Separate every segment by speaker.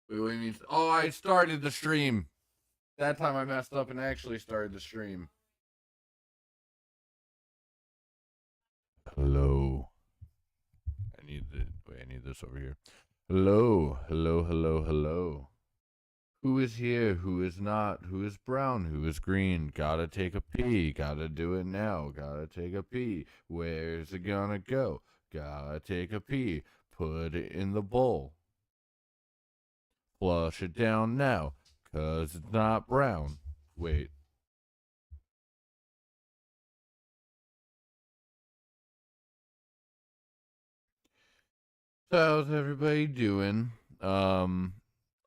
Speaker 1: Wait, what do you mean? Oh, I started the stream. That time I messed up and actually started the stream. Hello. I need this over here. Hello, hello, hello, hello. Who is here? Who is not? Who is brown? Who is green? Gotta take a pee. Gotta do it now. Gotta take a pee. Where's it gonna go? Gotta take a pee. Put it in the bowl. Flush it down now, 'cause it's not brown. Wait. So how's everybody doing?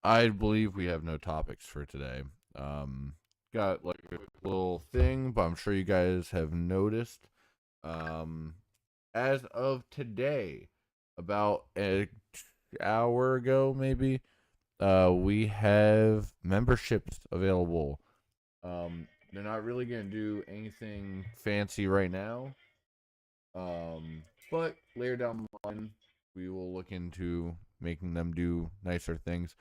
Speaker 1: I believe we have no topics for today. Got like a little thing, but I'm sure you guys have noticed. As of today, about an hour ago, maybe, we have memberships available. They're not really gonna do anything fancy right now. But later down the line, we will look into making them do nicer things.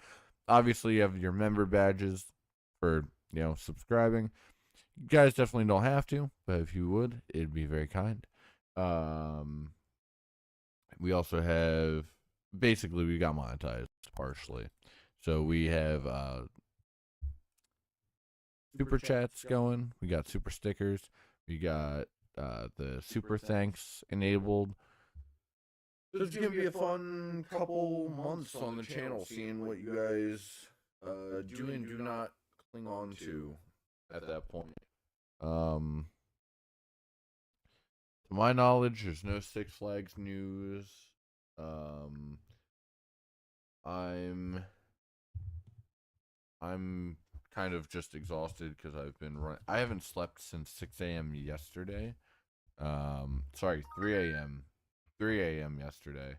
Speaker 1: Obviously, you have your member badges for, subscribing. You guys definitely don't have to, but if you would, it'd be very kind. We also have, basically, we got monetized partially. So we have super chats going. We got super stickers. We got the super thanks enabled. So it's gonna be a fun couple months on the channel, seeing what you guys do and do not cling on to at that point. To my knowledge, there's no Six Flags news. I'm kind of just exhausted because I've been I haven't slept since 6 a.m. yesterday. Sorry, 3 a.m. 3 a.m. yesterday.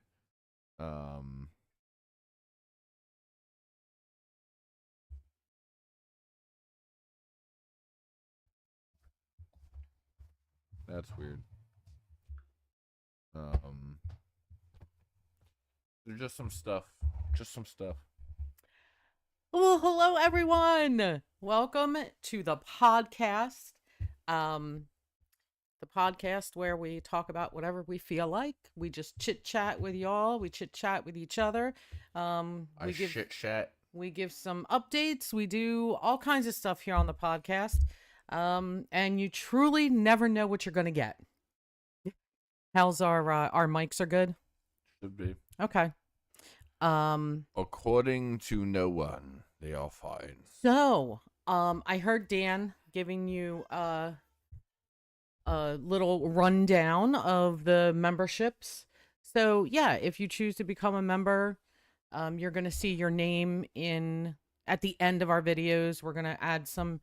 Speaker 1: That's weird. There's just some stuff. Just some stuff.
Speaker 2: Well, hello everyone. Welcome to the podcast. The podcast where we talk about whatever we feel like. We just chit chat with y'all. We chit chat with each other.
Speaker 1: Shit chat.
Speaker 2: We give some updates. We do all kinds of stuff here on the podcast. And you truly never know what you're gonna get. How's our mics are good?
Speaker 1: Should be.
Speaker 2: Okay.
Speaker 1: According to no one, they are fine.
Speaker 2: So, I heard Dan giving you a little rundown of the memberships. So, yeah, if you choose to become a member, you're going to see your name at the end of our videos. We're going to add some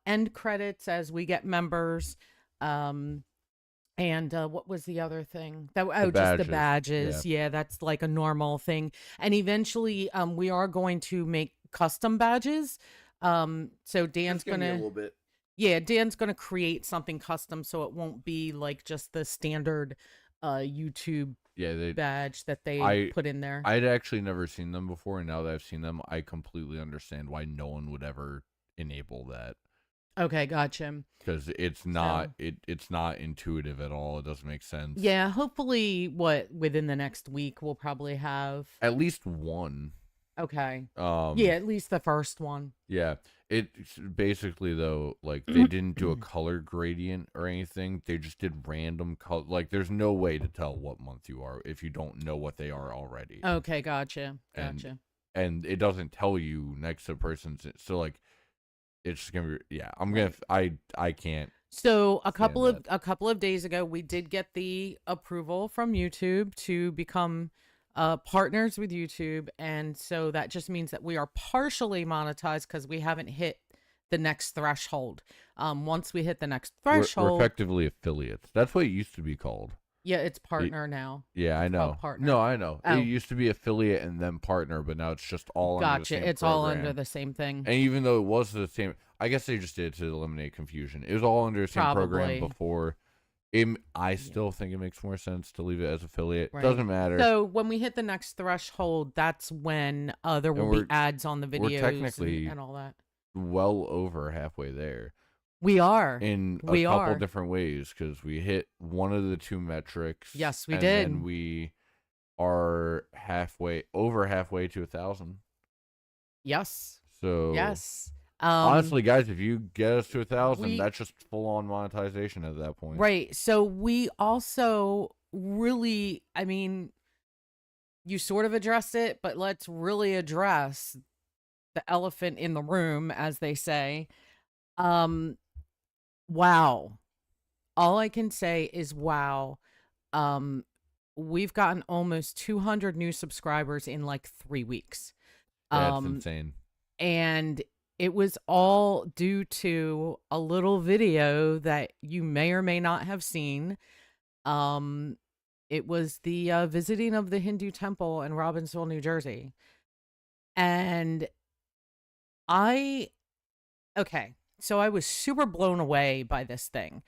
Speaker 2: end credits as we get members. And what was the other thing? Just the badges. Yeah, that's like a normal thing. And eventually, we are going to make custom badges. So Dan's gonna
Speaker 1: a little bit.
Speaker 2: Yeah, Dan's gonna create something custom, so it won't be like just the standard YouTube badge that they put in there.
Speaker 1: I'd actually never seen them before, and now that I've seen them, I completely understand why no one would ever enable that.
Speaker 2: Okay, gotcha.
Speaker 1: Because it's not it's not intuitive at all. It doesn't make sense.
Speaker 2: Yeah, hopefully within the next week we'll probably have
Speaker 1: at least one.
Speaker 2: Okay. Yeah, at least the first one.
Speaker 1: Yeah. It's basically though, like they didn't do a color gradient or anything. They just did random color. Like there's no way to tell what month you are if you don't know what they are already.
Speaker 2: Okay, gotcha.
Speaker 1: And it doesn't tell you next to the person's. So like it's just gonna be I can't.
Speaker 2: So a couple of days ago, we did get the approval from YouTube to become partners with YouTube, and so that just means that we are partially monetized because we haven't hit the next threshold. Once we hit the next threshold,
Speaker 1: we're effectively affiliates. That's what it used to be called.
Speaker 2: Yeah, it's partner now.
Speaker 1: Yeah, I know.
Speaker 2: Partner.
Speaker 1: No, I know. It used to be affiliate and then partner, but now it's just all under the same
Speaker 2: It's
Speaker 1: program.
Speaker 2: all under the same thing.
Speaker 1: And even though it was the same, I guess they just did it to eliminate confusion. It was all under the same program before. I still think it makes more sense to leave it as affiliate.
Speaker 2: Right.
Speaker 1: Doesn't matter.
Speaker 2: So when we hit the next threshold, that's when there will be ads on the videos
Speaker 1: we're technically
Speaker 2: and all that.
Speaker 1: well over halfway there.
Speaker 2: We are.
Speaker 1: In a couple different ways, because we hit one of the 2 metrics.
Speaker 2: Yes, we did.
Speaker 1: And we are over halfway to 1,000.
Speaker 2: Yes.
Speaker 1: So
Speaker 2: yes.
Speaker 1: Honestly, guys, if you get us to 1,000, that's just full-on monetization at that point.
Speaker 2: Right. So we also really, I mean, you sort of addressed it, but let's really address the elephant in the room, as they say. Wow. All I can say is wow. We've gotten almost 200 new subscribers in like 3 weeks.
Speaker 1: That's insane.
Speaker 2: And it was all due to a little video that you may or may not have seen. It was the visiting of the Hindu temple in Robbinsville, New Jersey. And okay, so I was super blown away by this thing.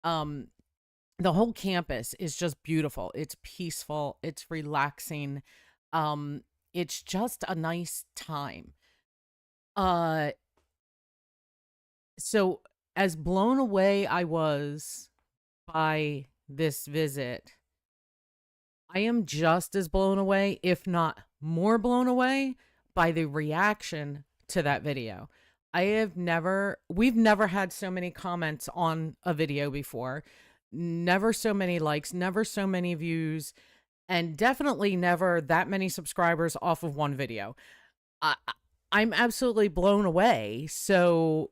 Speaker 2: The whole campus is just beautiful. It's peaceful. It's relaxing. It's just a nice time. So as blown away I was by this visit, I am just as blown away, if not more blown away, by the reaction to that video. We've never had so many comments on a video before, never so many likes, never so many views, and definitely never that many subscribers off of one video. I'm absolutely blown away. So,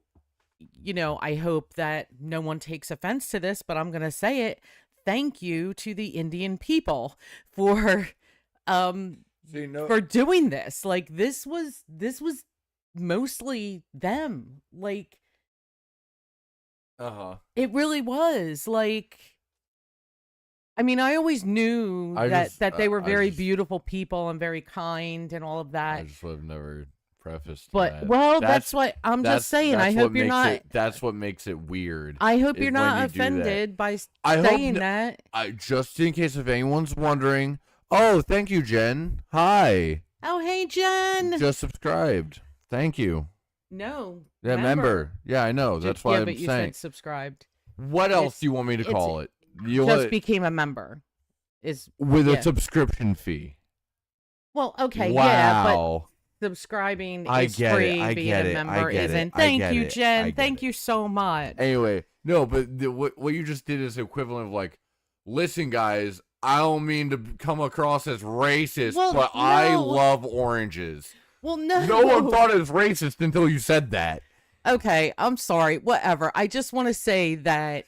Speaker 2: I hope that no one takes offense to this, but I'm going to say it. Thank you to the Indian people for doing this. Like, this was mostly them. Like, it really was. Like, I mean, I always knew that they were very beautiful people and very kind and all of that.
Speaker 1: I just would have never prefaced
Speaker 2: but
Speaker 1: that.
Speaker 2: Well, that's what I'm just saying. I hope you're not.
Speaker 1: That's what makes it weird.
Speaker 2: I hope you're not offended by saying that.
Speaker 1: Just in case if anyone's wondering. Oh, thank you, Jen. Hi.
Speaker 2: Oh, hey, Jen.
Speaker 1: Just subscribed. Thank you.
Speaker 2: No.
Speaker 1: Yeah, member. Yeah, I know. That's why I'm saying.
Speaker 2: You said subscribed.
Speaker 1: What else do you want me to call it? You
Speaker 2: just became a member.
Speaker 1: With a subscription fee.
Speaker 2: Well, okay,
Speaker 1: wow.
Speaker 2: Yeah, but subscribing is free. Being a member isn't. Thank you, Jen. Thank you so much.
Speaker 1: Anyway, no, but what you just did is equivalent of like, listen, guys, I don't mean to come across as racist, but no. I love oranges.
Speaker 2: Well, no.
Speaker 1: No one thought it was racist until you said that.
Speaker 2: Okay, I'm sorry. Whatever. I just want to say that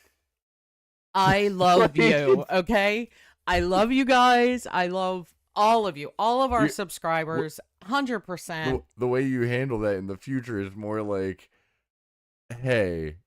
Speaker 2: I love you, okay? I love you guys. I love all of you. All of our subscribers, 100%.
Speaker 1: The way you handle that in the future is more like, hey,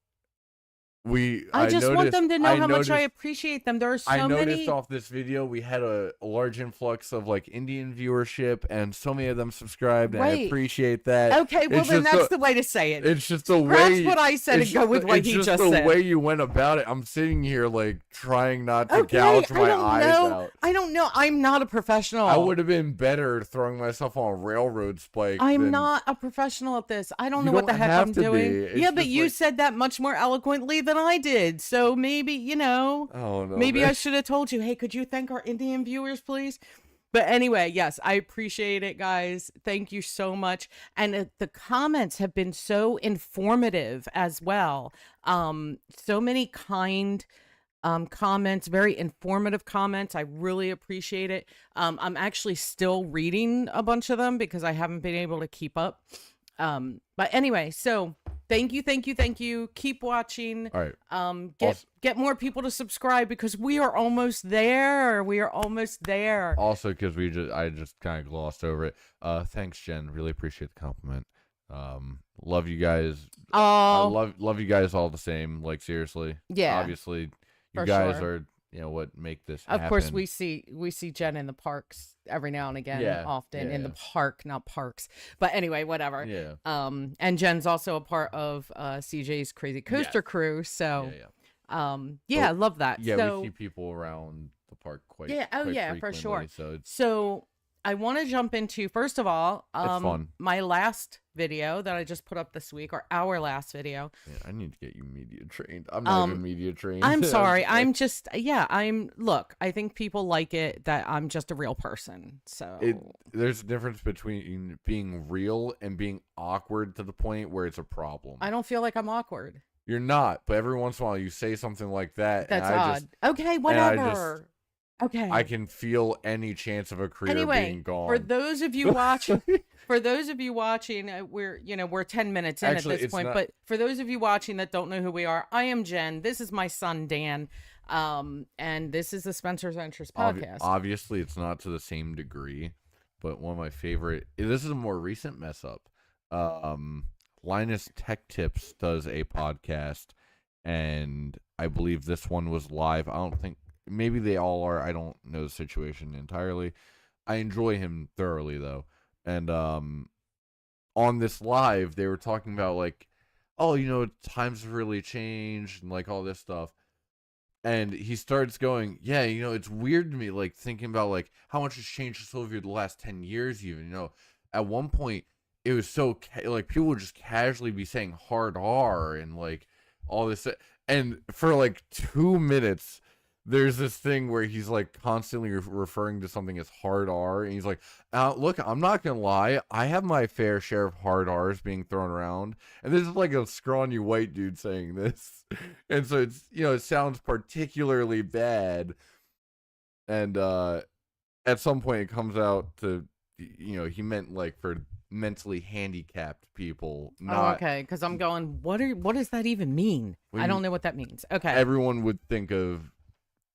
Speaker 2: I just want them to know how much I appreciate them. There are so many.
Speaker 1: I noticed off this video we had a large influx of like Indian viewership, and so many of them subscribed, and I appreciate that.
Speaker 2: Okay, well then that's the way to say it.
Speaker 1: It's just the way.
Speaker 2: That's what I said and go with what he just said. It's just
Speaker 1: the way you went about it. I'm sitting here like trying not to gouge my eyes out.
Speaker 2: I don't know. I'm not a professional.
Speaker 1: I would have been better throwing myself on a railroad spike.
Speaker 2: I'm not a professional at this. I don't know what the heck I'm doing. Yeah, but you said that much more eloquently than I did, so maybe
Speaker 1: oh, no,
Speaker 2: maybe I should have told you, hey, could you thank our Indian viewers, please? But anyway, yes, I appreciate it, guys. Thank you so much. And the comments have been so informative as well. So many kind comments, very informative comments. I really appreciate it. I'm actually still reading a bunch of them because I haven't been able to keep up. But anyway, so thank you. Keep watching.
Speaker 1: All right.
Speaker 2: Get more people to subscribe because we are almost there.
Speaker 1: Also, because I just kind of glossed over it. Thanks, Jen. Really appreciate the compliment. Love you guys. I love you guys all the same. Like, seriously.
Speaker 2: Yeah.
Speaker 1: Obviously, you guys are what make this happen.
Speaker 2: Of course, we see Jen in the parks every now and again, often in the park, not parks. But anyway, whatever.
Speaker 1: Yeah.
Speaker 2: And Jen's also a part of CJ's Crazy Coaster Crew. So, Yeah, I love that.
Speaker 1: Yeah,
Speaker 2: So,
Speaker 1: we see people around the park quite
Speaker 2: yeah, oh
Speaker 1: quite
Speaker 2: yeah, for
Speaker 1: frequently,
Speaker 2: sure.
Speaker 1: so it's
Speaker 2: So I want to jump into, first of all,
Speaker 1: fun.
Speaker 2: my last video that I just put up this week, or our last video.
Speaker 1: Yeah, I need to get you media trained. I'm not even
Speaker 2: Um,
Speaker 1: media trained.
Speaker 2: I'm sorry.
Speaker 1: Like,
Speaker 2: Look, I think people like it that I'm just a real person. So
Speaker 1: there's a difference between being real and being awkward to the point where it's a problem.
Speaker 2: I don't feel like I'm awkward.
Speaker 1: You're not, but every once in a while you say something like that,
Speaker 2: That's
Speaker 1: and I
Speaker 2: odd.
Speaker 1: just
Speaker 2: Okay, whatever. Okay.
Speaker 1: I can feel any chance of a career
Speaker 2: Anyway,
Speaker 1: being gone.
Speaker 2: for those of you watching, we're 10 minutes in
Speaker 1: Actually,
Speaker 2: at this
Speaker 1: it's
Speaker 2: point,
Speaker 1: not-
Speaker 2: but for those of you watching that don't know who we are, I am Jen. This is my son Dan, and this is the Spencer's Ventures podcast.
Speaker 1: Obviously, it's not to the same degree, but one of my favorite. This is a more recent mess up. Linus Tech Tips does a podcast, and I believe this one was live. I don't think. Maybe they all are. I don't know the situation entirely. I enjoy him thoroughly though. And on this live, they were talking about like, oh, times have really changed and like all this stuff. And he starts going, yeah, it's weird to me, like thinking about like how much has changed over the last 10 years even. At one point it was so like people would just casually be saying hard R and like all this, and for like 2 minutes there's this thing where he's like constantly referring to something as hard R, and he's like, look, I'm not gonna lie, I have my fair share of hard R's being thrown around, and this is like a scrawny white dude saying this, and so it's it sounds particularly bad, and at some point it comes out to he meant like for mentally handicapped people, not
Speaker 2: okay, because I'm going, what does that even mean? I don't know what that means. Okay,
Speaker 1: everyone would think of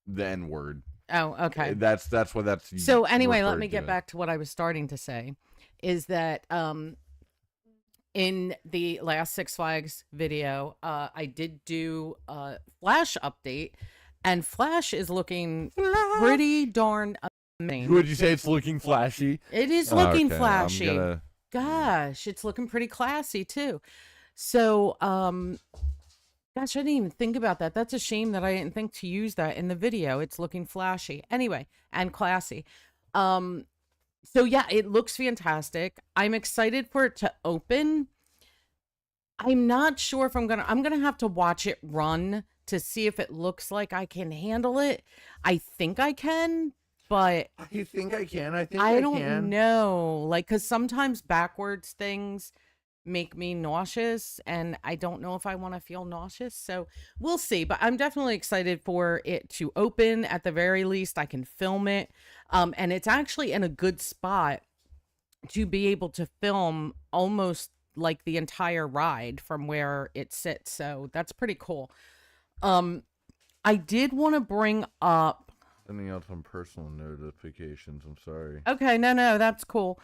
Speaker 1: the N-word.
Speaker 2: Oh, okay.
Speaker 1: That's what that's.
Speaker 2: So anyway, let me
Speaker 1: referred
Speaker 2: get
Speaker 1: to.
Speaker 2: back to what I was starting to say, is that in the last Six Flags video, I did do a Flash update, and Flash is looking pretty darn amazing.
Speaker 1: Would you say it's looking flashy?
Speaker 2: It is looking
Speaker 1: Okay,
Speaker 2: flashy. Gosh, it's looking pretty classy too. So, gosh, I didn't even think about that. That's a shame that I didn't think to use that in the video. It's looking flashy. Anyway, and classy. So yeah, it looks fantastic. I'm excited for it to open. I'm not sure if I'm gonna have to watch it run to see if it looks like I can handle it. I think I can, but
Speaker 1: I think I can. I think
Speaker 2: I
Speaker 1: I
Speaker 2: don't
Speaker 1: can.
Speaker 2: know. Like, because sometimes backwards things make me nauseous, and I don't know if I want to feel nauseous. So we'll see. But I'm definitely excited for it to open. At the very least, I can film it. And it's actually in a good spot to be able to film almost like the entire ride from where it sits. So that's pretty cool. I did want to bring up.
Speaker 1: Sending out some personal notifications. I'm sorry.
Speaker 2: Okay, no, that's cool.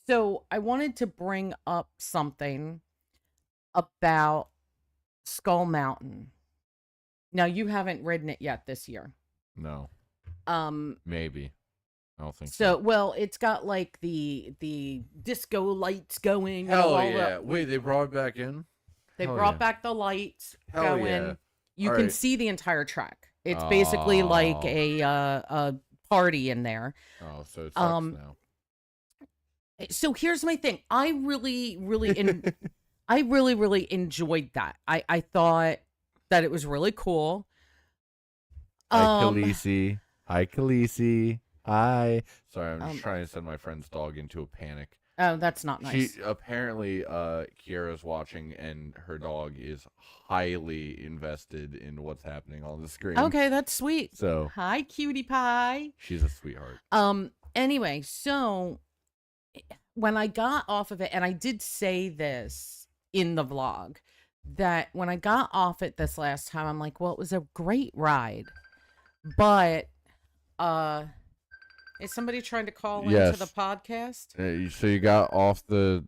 Speaker 2: So I wanted to bring up something about Skull Mountain. Now, you haven't ridden it yet this year.
Speaker 1: No. Maybe. I don't think
Speaker 2: So, well, it's got like the disco lights going.
Speaker 1: Hell
Speaker 2: all
Speaker 1: yeah! Wait, they brought it back in.
Speaker 2: They
Speaker 1: Hell
Speaker 2: brought
Speaker 1: yeah.
Speaker 2: back the lights
Speaker 1: Hell
Speaker 2: going.
Speaker 1: yeah.
Speaker 2: You
Speaker 1: All
Speaker 2: can
Speaker 1: right.
Speaker 2: see the entire track. It's basically like a party in there.
Speaker 1: Oh, so it sucks now.
Speaker 2: So here's my thing. I really really enjoyed that. I thought that it was really cool.
Speaker 1: Hi, Khaleesi. Hi, Khaleesi. Hi. Sorry, I'm just trying to send my friend's dog into a panic.
Speaker 2: Oh, that's not nice.
Speaker 1: She apparently, Kiara's watching, and her dog is highly invested in what's happening on the screen.
Speaker 2: Okay, that's sweet.
Speaker 1: So
Speaker 2: Hi, cutie pie.
Speaker 1: she's a sweetheart.
Speaker 2: Anyway, so when I got off of it, and I did say this in the vlog, that when I got off it this last time, I'm like, well, it was a great ride, but is somebody trying to call into the podcast?
Speaker 1: So you got off the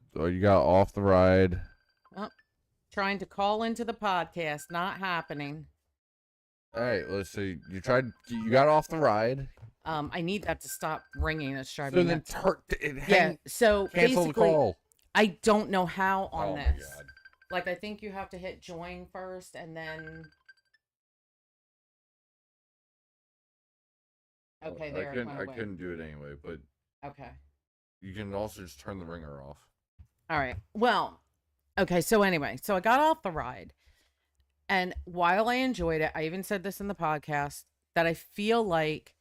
Speaker 1: ride.
Speaker 2: Trying to call into the podcast, not happening.
Speaker 1: All right, let's see. You got off the ride.
Speaker 2: I need that to stop ringing. It's
Speaker 1: So
Speaker 2: driving
Speaker 1: then
Speaker 2: me. Yeah. So
Speaker 1: cancel the
Speaker 2: basically,
Speaker 1: call.
Speaker 2: I don't know how on
Speaker 1: Oh my
Speaker 2: this.
Speaker 1: God.
Speaker 2: Like, I think you have to hit join first and then. Okay, there it went
Speaker 1: I
Speaker 2: away.
Speaker 1: couldn't do it anyway, but
Speaker 2: Okay.
Speaker 1: you can also just turn the ringer off.
Speaker 2: All right. Well, okay. So, anyway, so I got off the ride. And while I enjoyed it, I even said this in the podcast that I feel like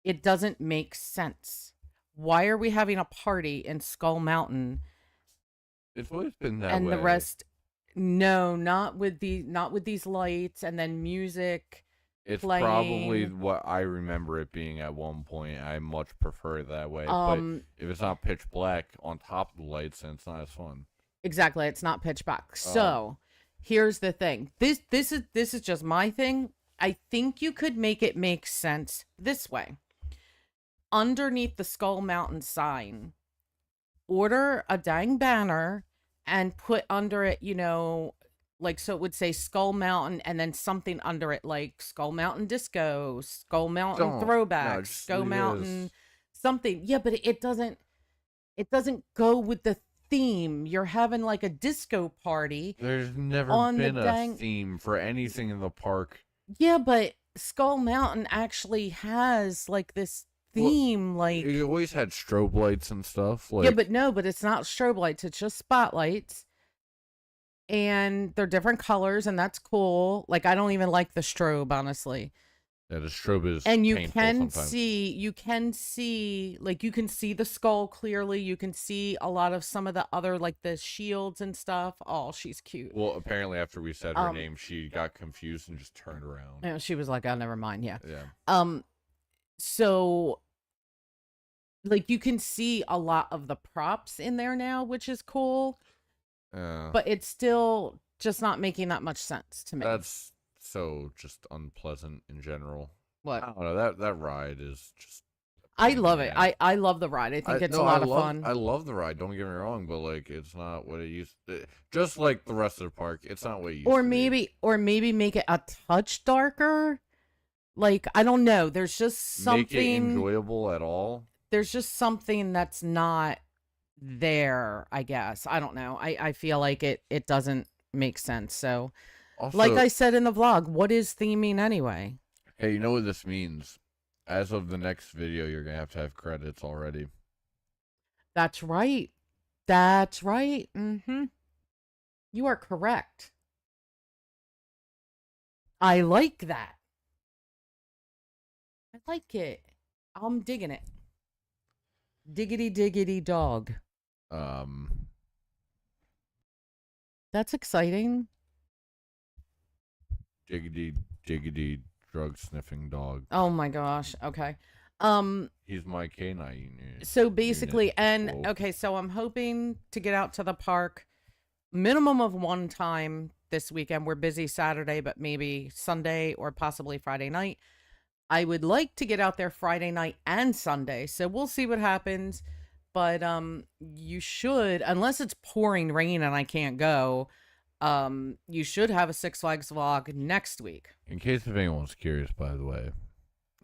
Speaker 2: it doesn't make sense. Why are we having a party in Skull Mountain
Speaker 1: It's always been that
Speaker 2: and
Speaker 1: way.
Speaker 2: the rest? No, not with these lights and then music
Speaker 1: It's
Speaker 2: playing.
Speaker 1: probably what I remember it being at one point. I much prefer it that way. But if it's not pitch black on top of the lights, then it's not as fun.
Speaker 2: Exactly, it's not pitch black. So, here's the thing. This is just my thing. I think you could make it make sense this way. Underneath the Skull Mountain sign, order a dang banner and put under it, like, so it would say Skull Mountain and then something under it like Skull Mountain Disco, Skull Mountain Throwback, Skull Mountain something. Yeah, but it doesn't go with the theme. You're having like a disco party.
Speaker 1: There's never been a theme for anything in the park.
Speaker 2: Yeah, but Skull Mountain actually has like this theme, like
Speaker 1: it always had strobe lights and stuff. Like,
Speaker 2: yeah, but it's not strobe lights. It's just spotlights, and they're different colors, and that's cool. Like, I don't even like the strobe, honestly.
Speaker 1: Yeah, the strobe is
Speaker 2: and you can
Speaker 1: sometimes.
Speaker 2: see like, you can see the skull clearly. You can see a lot of some of the other, like, the shields and stuff. Oh, she's cute.
Speaker 1: Well, apparently after we said her name, she got confused and just turned around.
Speaker 2: Yeah, she was like, "Oh, never mind." Yeah.
Speaker 1: Yeah.
Speaker 2: So, like, you can see a lot of the props in there now, which is cool. But it's still just not making that much sense to me.
Speaker 1: That's so just unpleasant in general.
Speaker 2: What?
Speaker 1: I don't know. That ride is just.
Speaker 2: I love it. I love the ride. I think it's a lot of fun.
Speaker 1: I love the ride. Don't get me wrong, but like, it's not what it used to. Just like the rest of the park, it's not what it used to be.
Speaker 2: Or maybe make it a touch darker. Like, I don't know. There's just something.
Speaker 1: Make it enjoyable at all.
Speaker 2: There's just something that's not there, I guess. I don't know. I feel like it doesn't make sense. So, also, like I said in the vlog, what is theming anyway?
Speaker 1: Hey, you know what this means? As of the next video, you're going to have credits already.
Speaker 2: That's right. That's right. Mm-hmm. You are correct. I like that. I like it. I'm digging it. Diggity diggity dog. That's exciting.
Speaker 1: Diggity diggity drug sniffing dog.
Speaker 2: Oh my gosh. Okay.
Speaker 1: He's my canine unit.
Speaker 2: So basically, and okay, so I'm hoping to get out to the park minimum of one time this weekend. We're busy Saturday, but maybe Sunday or possibly Friday night. I would like to get out there Friday night and Sunday, so we'll see what happens. But you should, unless it's pouring rain and I can't go, you should have a Six Flags vlog next week.
Speaker 1: In case if anyone's curious, by the way,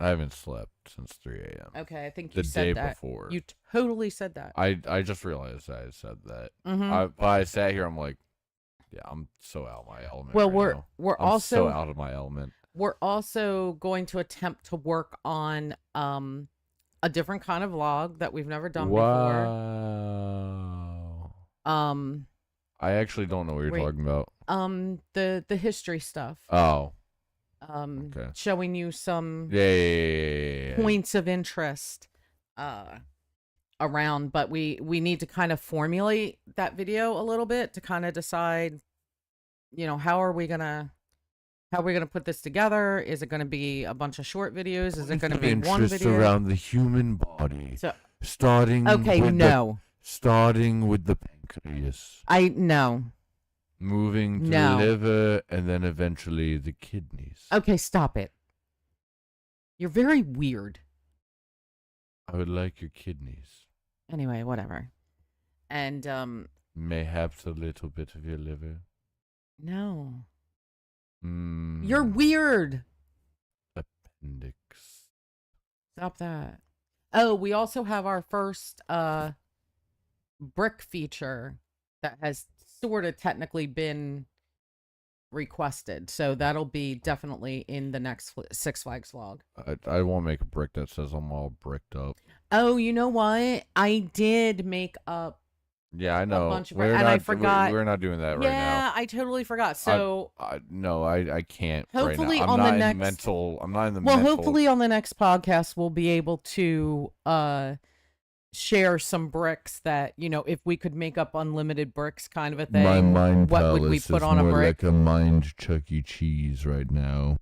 Speaker 1: I haven't slept since 3 a.m.
Speaker 2: Okay, I think you said that. The day before. You totally said that.
Speaker 1: I just realized I said that. But I sat here, I'm like, yeah, I'm so out of my element.
Speaker 2: Well, we're also
Speaker 1: so out of my element.
Speaker 2: We're also going to attempt to work on a different kind of vlog that we've never done before.
Speaker 1: I actually don't know what you're talking about.
Speaker 2: The history stuff.
Speaker 1: Oh.
Speaker 2: Okay. Showing you some
Speaker 1: yeah.
Speaker 2: points of interest around, but we need to kind of formulate that video a little bit to kind of decide, how are we gonna put this together? Is it going to be a bunch of short videos? Is it going to be one video
Speaker 1: around the human body?
Speaker 2: So,
Speaker 1: starting with the pancreas.
Speaker 2: I know.
Speaker 1: Moving to the liver and then eventually the kidneys.
Speaker 2: Okay, stop it. You're very weird.
Speaker 1: I would like your kidneys.
Speaker 2: Anyway, whatever. And
Speaker 1: mayhaps a little bit of your liver.
Speaker 2: No. You're weird.
Speaker 1: Appendix.
Speaker 2: Stop that. Oh, we also have our first brick feature that has sort of technically been requested. So that'll be definitely in the next Six Flags vlog.
Speaker 1: I won't make a brick that says I'm all bricked up.
Speaker 2: Oh, you know what? I did make up
Speaker 1: Yeah, I know.
Speaker 2: a bunch of and I forgot.
Speaker 1: We're not doing that right now.
Speaker 2: Yeah, I totally forgot. So
Speaker 1: no, I can't.
Speaker 2: Hopefully
Speaker 1: right now.
Speaker 2: on the next
Speaker 1: mental. I'm not in the
Speaker 2: well,
Speaker 1: mental.
Speaker 2: hopefully on the next podcast we'll be able to share some bricks that, you know, if we could make up unlimited bricks kind of a thing.
Speaker 1: My mind
Speaker 2: what would we put on a brick?
Speaker 1: Like a mind Chuck E. Cheese right now.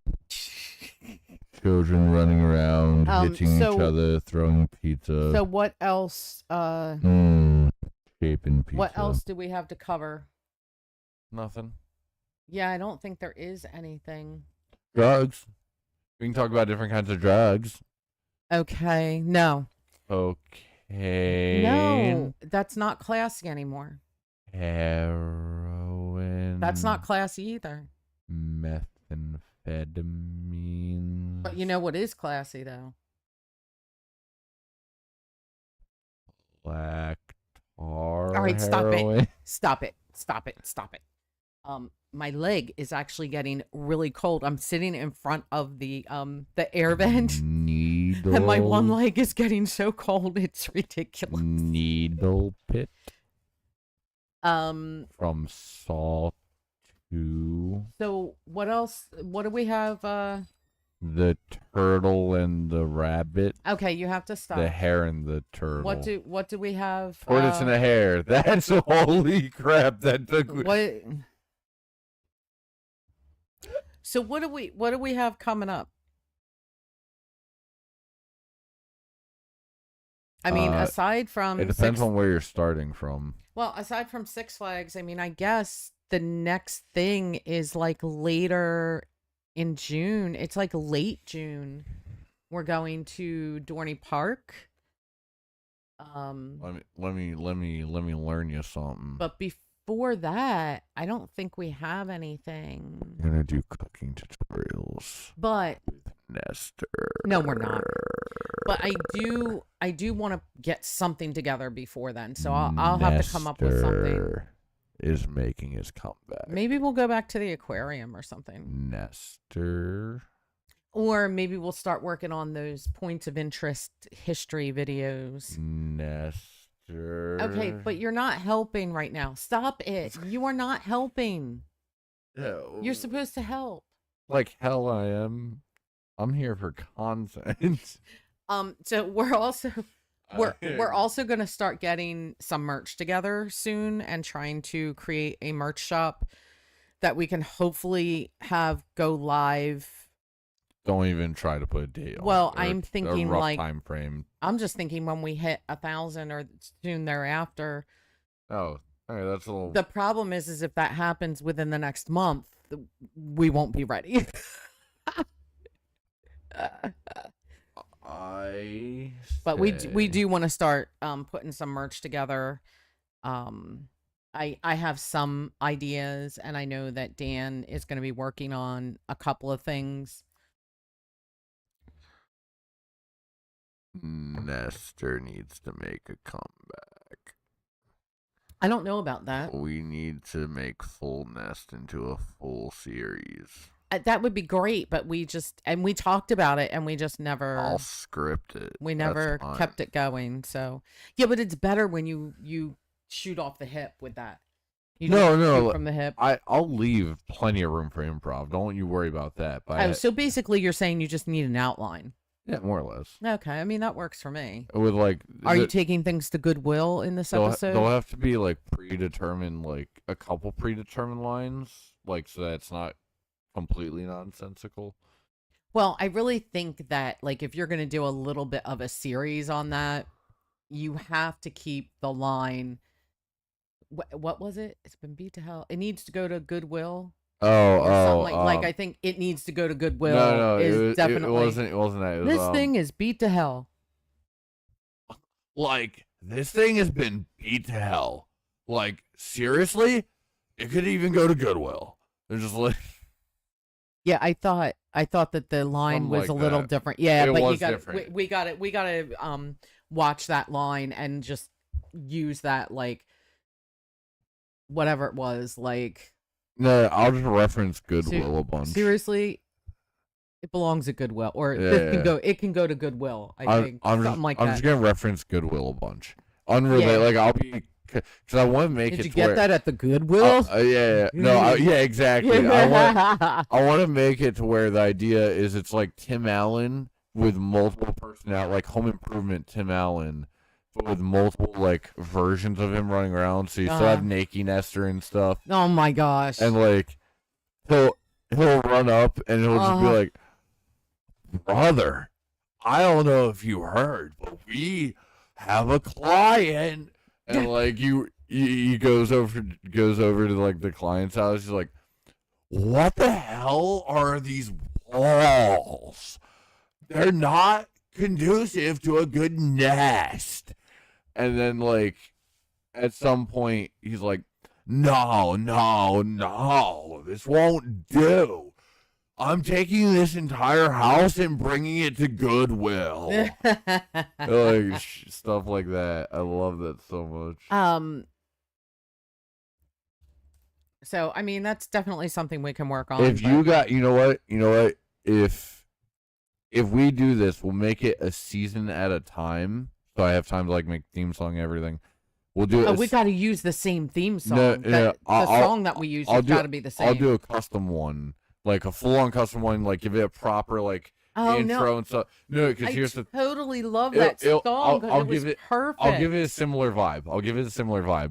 Speaker 1: Children running around, hitting each other, throwing pizza.
Speaker 2: So what else?
Speaker 1: Shaping pizza.
Speaker 2: What else do we have to cover?
Speaker 1: Nothing.
Speaker 2: Yeah, I don't think there is anything.
Speaker 1: Drugs. We can talk about different kinds of drugs.
Speaker 2: Okay. No.
Speaker 1: Okay.
Speaker 2: No, that's not classy anymore.
Speaker 1: Heroin.
Speaker 2: That's not classy either.
Speaker 1: Methamphetamine.
Speaker 2: But you know what is classy though?
Speaker 1: Black tar.
Speaker 2: All right,
Speaker 1: heroin.
Speaker 2: Stop it. My leg is actually getting really cold. I'm sitting in front of the air vent.
Speaker 1: Needle.
Speaker 2: And my one leg is getting so cold, it's ridiculous.
Speaker 1: Needle pit.
Speaker 2: From
Speaker 1: Saw 2.
Speaker 2: So what else? What do we have?
Speaker 1: The turtle and the rabbit.
Speaker 2: Okay, you have to stop.
Speaker 1: The hare and the turtle.
Speaker 2: What do we have?
Speaker 1: Tortoise and a hare. That's holy crap. That took.
Speaker 2: What? So what do we have coming up? I mean, aside from
Speaker 1: it depends on where you're starting from.
Speaker 2: Well, aside from Six Flags, I mean, I guess the next thing is like later in June. It's like late June. We're going to Dorney Park.
Speaker 1: Let me learn you something.
Speaker 2: But before that, I don't think we have anything.
Speaker 1: We're gonna do cooking tutorials.
Speaker 2: But
Speaker 1: Nestor.
Speaker 2: No, we're not. But I do want to get something together before then. So I'll have to come up with something.
Speaker 1: Is making his comeback.
Speaker 2: Maybe we'll go back to the aquarium or something.
Speaker 1: Nestor.
Speaker 2: Or maybe we'll start working on those points of interest history videos.
Speaker 1: Nestor.
Speaker 2: Okay, but you're not helping right now. Stop it. You are not helping.
Speaker 1: No.
Speaker 2: You're supposed to help.
Speaker 1: Like hell I am. I'm here for content.
Speaker 2: So we're also going to start getting some merch together soon and trying to create a merch shop that we can hopefully have go live.
Speaker 1: Don't even try to put a date on.
Speaker 2: Well, I'm thinking
Speaker 1: a rough
Speaker 2: like
Speaker 1: time frame.
Speaker 2: I'm just thinking when we hit 1,000 or soon thereafter.
Speaker 1: Oh, all right, that's a little.
Speaker 2: The problem is if that happens within the next month, we won't be ready. But we do want to start putting some merch together. I have some ideas, and I know that Dan is going to be working on a couple of things.
Speaker 1: Nestor needs to make a comeback.
Speaker 2: I don't know about that.
Speaker 1: We need to make Full Nest into a full series.
Speaker 2: That would be great, but we talked about it, and we just never.
Speaker 1: I'll script it.
Speaker 2: We never kept it going. So yeah, but it's better when you shoot off the hip with that.
Speaker 1: No,
Speaker 2: from the hip.
Speaker 1: I'll leave plenty of room for improv. Don't you worry about that. But
Speaker 2: so basically, you're saying you just need an outline.
Speaker 1: Yeah, more or less.
Speaker 2: Okay, I mean that works for me.
Speaker 1: With like,
Speaker 2: are you taking things to Goodwill in this episode?
Speaker 1: They'll have to be like predetermined, like a couple predetermined lines, like so that it's not completely nonsensical.
Speaker 2: Well, I really think that like if you're gonna do a little bit of a series on that, you have to keep the line. What was it? It's been beat to hell. It needs to go to Goodwill. Like I think it needs to go to Goodwill.
Speaker 1: No,
Speaker 2: it
Speaker 1: wasn't that. It was,
Speaker 2: this thing is beat to hell.
Speaker 1: Like this thing has been beat to hell. Like seriously, it could even go to Goodwill. They're just like.
Speaker 2: Yeah, I thought that the line was
Speaker 1: like
Speaker 2: a little
Speaker 1: that.
Speaker 2: different. Yeah,
Speaker 1: it
Speaker 2: but
Speaker 1: was
Speaker 2: we got to watch that line and just use that like whatever it was. Like,
Speaker 1: No, I'll just reference Goodwill a bunch.
Speaker 2: Seriously, it belongs at Goodwill, or it can go to Goodwill. I think something like that.
Speaker 1: I'm just gonna reference Goodwill a bunch. Unrelated, like I'll be, because I want to make it.
Speaker 2: Did you
Speaker 1: to
Speaker 2: get
Speaker 1: where,
Speaker 2: that at the Goodwill?
Speaker 1: Yeah. No, yeah, exactly. I want to make it to where the idea is it's like Tim Allen with multiple personality, like Home Improvement Tim Allen, but with multiple like versions of him running around. So you still have Nakey Nestor and stuff.
Speaker 2: Oh my gosh!
Speaker 1: And like he'll run up and he'll just be like, "Brother, I don't know if you heard, but we have a client." And like he goes over to like the client's house. He's like, "What the hell are these walls? They're not conducive to a good nest." And then like at some point he's like, No, this won't do. I'm taking this entire house and bringing it to Goodwill. Like stuff like that. I love that so much.
Speaker 2: So I mean, that's definitely something we can work on.
Speaker 1: If you got, you know what, if we do this, we'll make it a season at a time. So I have time to like make theme song and everything. We'll do it.
Speaker 2: We got to use the same theme song. The song that we use has got to be the same.
Speaker 1: I'll do a custom one, like a full-on custom one, like give it a proper like intro and stuff. No, because here's the
Speaker 2: totally love that song. I'll give it perfect.
Speaker 1: I'll give it a similar vibe.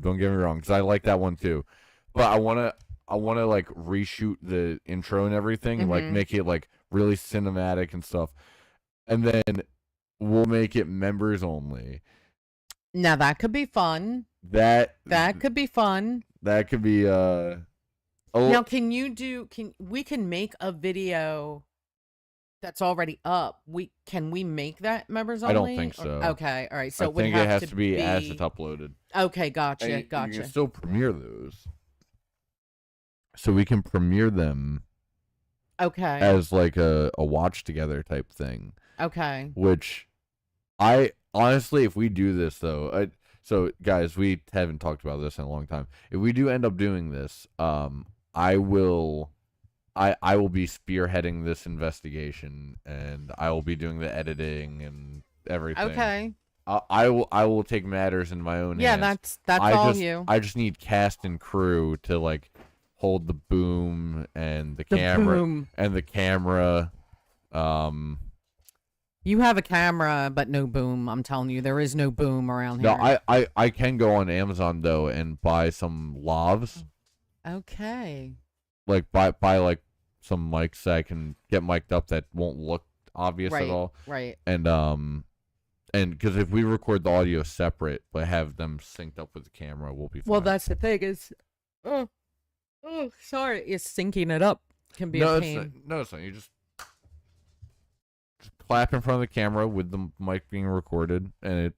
Speaker 1: Don't get me wrong, because I like that one too. But I wanna like reshoot the intro and everything, like make it like really cinematic and stuff, and then we'll make it members only.
Speaker 2: Now that could be fun. That could be fun.
Speaker 1: That could be
Speaker 2: Now we can make a video that's already up. Can we make that members only?
Speaker 1: I don't think so.
Speaker 2: Okay, all right. So
Speaker 1: I think it has to be as it's uploaded.
Speaker 2: Okay, gotcha.
Speaker 1: You can still premiere those. So we can premiere them.
Speaker 2: Okay.
Speaker 1: As like a watch together type thing.
Speaker 2: Okay.
Speaker 1: Which honestly, if we do this though, so guys, we haven't talked about this in a long time. If we do end up doing this, I will be spearheading this investigation, and I will be doing the editing and everything.
Speaker 2: Okay.
Speaker 1: I will take matters in my own hands.
Speaker 2: Yeah, that's all you.
Speaker 1: I just need cast and crew to like hold the boom and the camera and the camera.
Speaker 2: You have a camera, but no boom. I'm telling you, there is no boom around here.
Speaker 1: No, I can go on Amazon though and buy some lavs.
Speaker 2: Okay.
Speaker 1: Like buy like some mics that I can get mic'd up that won't look obvious at all.
Speaker 2: Right.
Speaker 1: And because if we record the audio separate but have them synced up with the camera, we'll be fine.
Speaker 2: Well, that's the thing is, sorry, it's syncing it up can be a pain.
Speaker 1: It's not. You just clap in front of the camera with the mic being recorded, and it.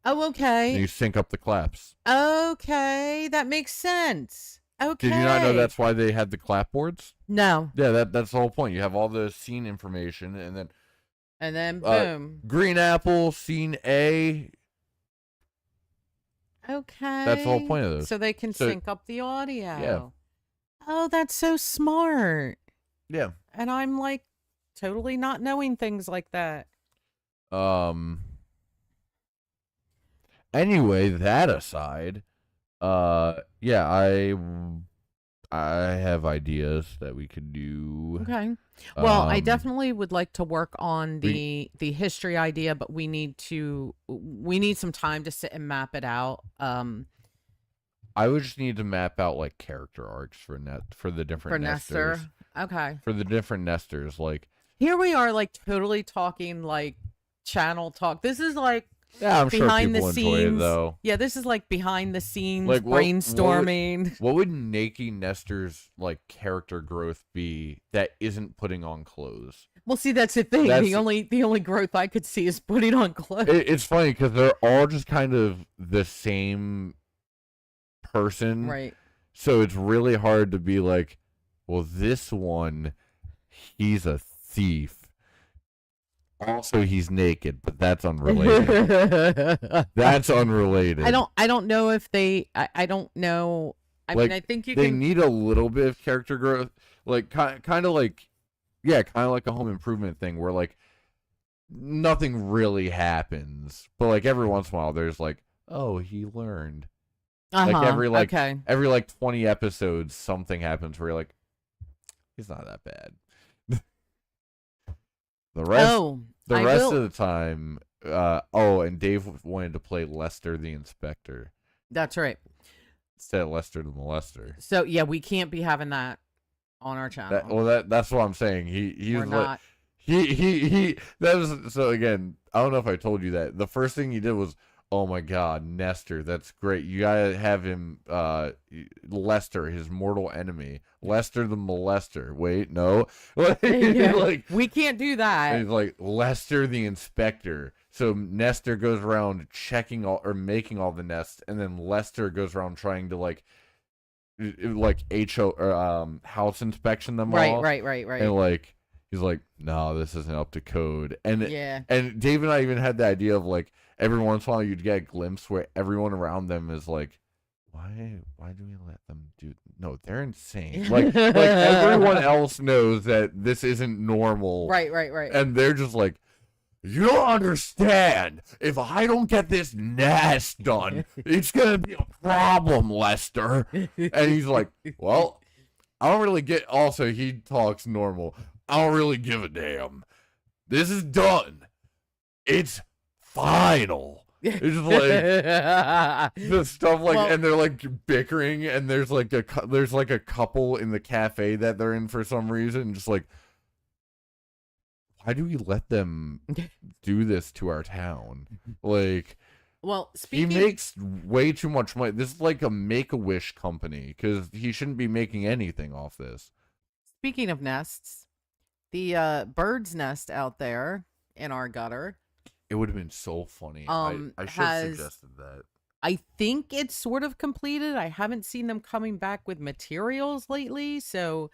Speaker 2: Oh, okay.
Speaker 1: And you sync up the claps.
Speaker 2: Okay, that makes sense. Okay.
Speaker 1: Did you not know that's why they had the clapboards?
Speaker 2: No.
Speaker 1: Yeah, that's the whole point. You have all the scene information, and
Speaker 2: then boom.
Speaker 1: Green apple, scene A.
Speaker 2: Okay.
Speaker 1: That's the whole point of this.
Speaker 2: So they can sync up the audio.
Speaker 1: Yeah.
Speaker 2: Oh, that's so smart.
Speaker 1: Yeah.
Speaker 2: And I'm like totally not knowing things like that.
Speaker 1: Anyway, that aside, yeah, I have ideas that we could do.
Speaker 2: Okay. Well, I definitely would like to work on the history idea, but we need some time to sit and map it out.
Speaker 1: I would just need to map out like character arcs for the different nesters.
Speaker 2: Nestor. Okay.
Speaker 1: For the different nesters, like
Speaker 2: here we are, like totally talking like channel talk. This is like
Speaker 1: I'm
Speaker 2: behind
Speaker 1: sure people
Speaker 2: the scenes.
Speaker 1: enjoy it, though.
Speaker 2: Yeah, this is like behind the scenes
Speaker 1: like,
Speaker 2: brainstorming.
Speaker 1: What would Nakey Nestor's like character growth be that isn't putting on clothes?
Speaker 2: Well, see, that's the thing. The only growth I could see is putting on clothes.
Speaker 1: It's funny because they're all just kind of the same person,
Speaker 2: right?
Speaker 1: So it's really hard to be like, well, this one, he's a thief. Also, he's naked, but that's unrelated. That's unrelated.
Speaker 2: I don't know if they. I don't know. I mean,
Speaker 1: Like
Speaker 2: I think you
Speaker 1: they
Speaker 2: can.
Speaker 1: need a little bit of character growth, like kind of like yeah, kind of like a Home Improvement thing where like nothing really happens, but like every once in a while there's like, oh, he learned. Like
Speaker 2: Uh-huh. Okay.
Speaker 1: every like 20 episodes something happens where you're like, he's not that bad. the rest
Speaker 2: Oh,
Speaker 1: the
Speaker 2: I
Speaker 1: rest
Speaker 2: will.
Speaker 1: of the time oh, and Dave wanted to play Lester the Inspector
Speaker 2: That's right.
Speaker 1: instead of Lester the Molester.
Speaker 2: So yeah, we can't be having that on our
Speaker 1: That
Speaker 2: channel.
Speaker 1: well that's what I'm saying. He's
Speaker 2: We're
Speaker 1: like
Speaker 2: not.
Speaker 1: he that was so again, I don't know if I told you that. The first thing he did was, "Oh my god, Nestor, that's great. You got to have him Lester, his mortal enemy. Lester the molester." Wait, no.
Speaker 2: Yeah,
Speaker 1: like
Speaker 2: we can't do that.
Speaker 1: he's like Lester the Inspector. So Nestor goes around checking all or making all the nests, and then Lester goes around trying to like HO or house inspection them
Speaker 2: Right,
Speaker 1: all,
Speaker 2: right, right, right.
Speaker 1: and like he's like, no, this isn't up to code.
Speaker 2: Yeah.
Speaker 1: And Dave and I even had the idea of like every once in a while you'd get a glimpse where everyone around them is like, why do we let them do? No, they're insane. Like everyone else knows that this isn't normal,
Speaker 2: Right, right, right.
Speaker 1: and they're just like, you don't understand. If I don't get this nest done, it's gonna be a problem, Lester. And he's like, well, I don't really get. Also, he talks normal. I don't really give a damn. This is done. It's final. It's just like the stuff like,
Speaker 2: Well,
Speaker 1: and they're like bickering, and there's like a couple in the cafe that they're in for some reason, just like, why do we let them do this to our town? Like,
Speaker 2: well,
Speaker 1: he
Speaker 2: speaking
Speaker 1: makes way too much money. This is like a Make-A-Wish company because he shouldn't be making anything off this.
Speaker 2: speaking of nests, the bird's nest out there in our gutter,
Speaker 1: It would have been so funny. I should have
Speaker 2: has,
Speaker 1: suggested that.
Speaker 2: I think it's sort of completed. I haven't seen them coming back with materials lately, so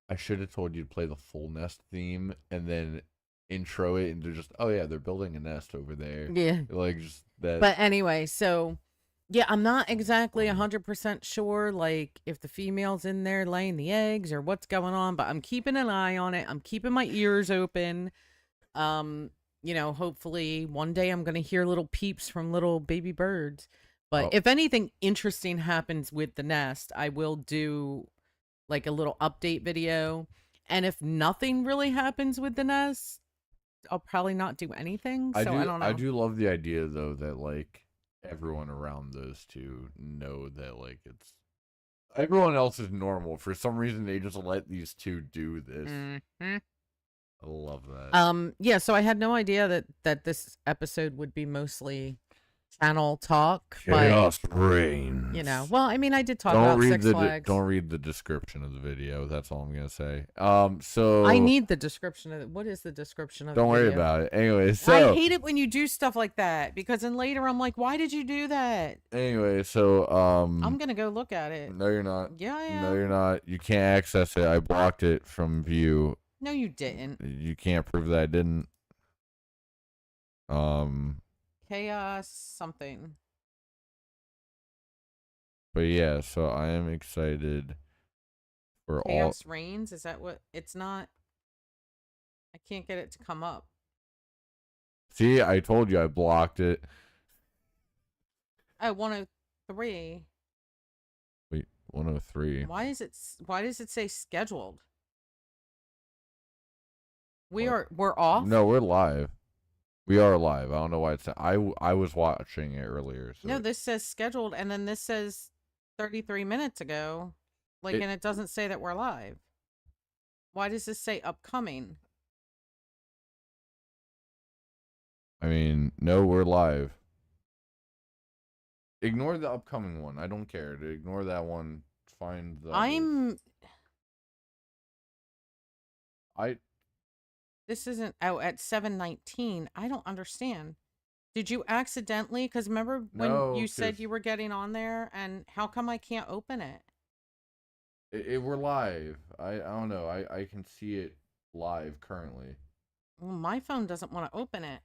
Speaker 1: I should have told you to play the full nest theme and then intro it into just, oh yeah, they're building a nest over there.
Speaker 2: yeah.
Speaker 1: Like just that.
Speaker 2: But anyway, so yeah, I'm not exactly 100% sure, like, if the female's in there laying the eggs or what's going on, but I'm keeping an eye on it. I'm keeping my ears open. Hopefully one day I'm going to hear little peeps from little baby birds. But
Speaker 1: Oh.
Speaker 2: if anything interesting happens with the nest, I will do like a little update video. And if nothing really happens with the nest, I'll probably not do anything. So I don't know.
Speaker 1: I do love the idea though that like everyone around those two know that like it's everyone else is normal. For some reason they just let these two do this.
Speaker 2: Mhm.
Speaker 1: I love that.
Speaker 2: Yeah, so I had no idea that this episode would be mostly channel talk,
Speaker 1: Chaos reigns.
Speaker 2: but well, I mean, I did talk about Six Flags.
Speaker 1: Don't read the description of the video. That's all I'm gonna say. So
Speaker 2: I need the description of it. What is the description of
Speaker 1: don't
Speaker 2: the
Speaker 1: worry
Speaker 2: video?
Speaker 1: about it. Anyway, so
Speaker 2: I hate it when you do stuff like that because then later I'm like, why did you do that?
Speaker 1: anyway, so
Speaker 2: I'm gonna go look at it.
Speaker 1: no, you're not.
Speaker 2: Yeah, I am.
Speaker 1: No, you're not. You can't access it. I blocked it from view.
Speaker 2: No, you didn't.
Speaker 1: You can't prove that I didn't.
Speaker 2: Chaos something.
Speaker 1: But yeah, so I am excited for all.
Speaker 2: Chaos Reigns? Is that what? It's not. I can't get it to come up.
Speaker 1: See, I told you I blocked it.
Speaker 2: Oh, 103.
Speaker 1: Wait, 103.
Speaker 2: Why does it say scheduled? We're off?
Speaker 1: No, we're live. We are live. I don't know why it's. I was watching it earlier. So
Speaker 2: No, this says scheduled, and then this says 33 minutes ago. And it doesn't say that we're live. Why does this say upcoming?
Speaker 1: I mean, no, we're live. Ignore the upcoming one. I don't care. Ignore that one. Find the.
Speaker 2: This isn't out at 7:19. I don't understand. Did you accidentally? Because remember when you said you were getting on there, and how come I can't open it?
Speaker 1: We're live. I don't know. I can see it live currently.
Speaker 2: Well, my phone doesn't want to open it.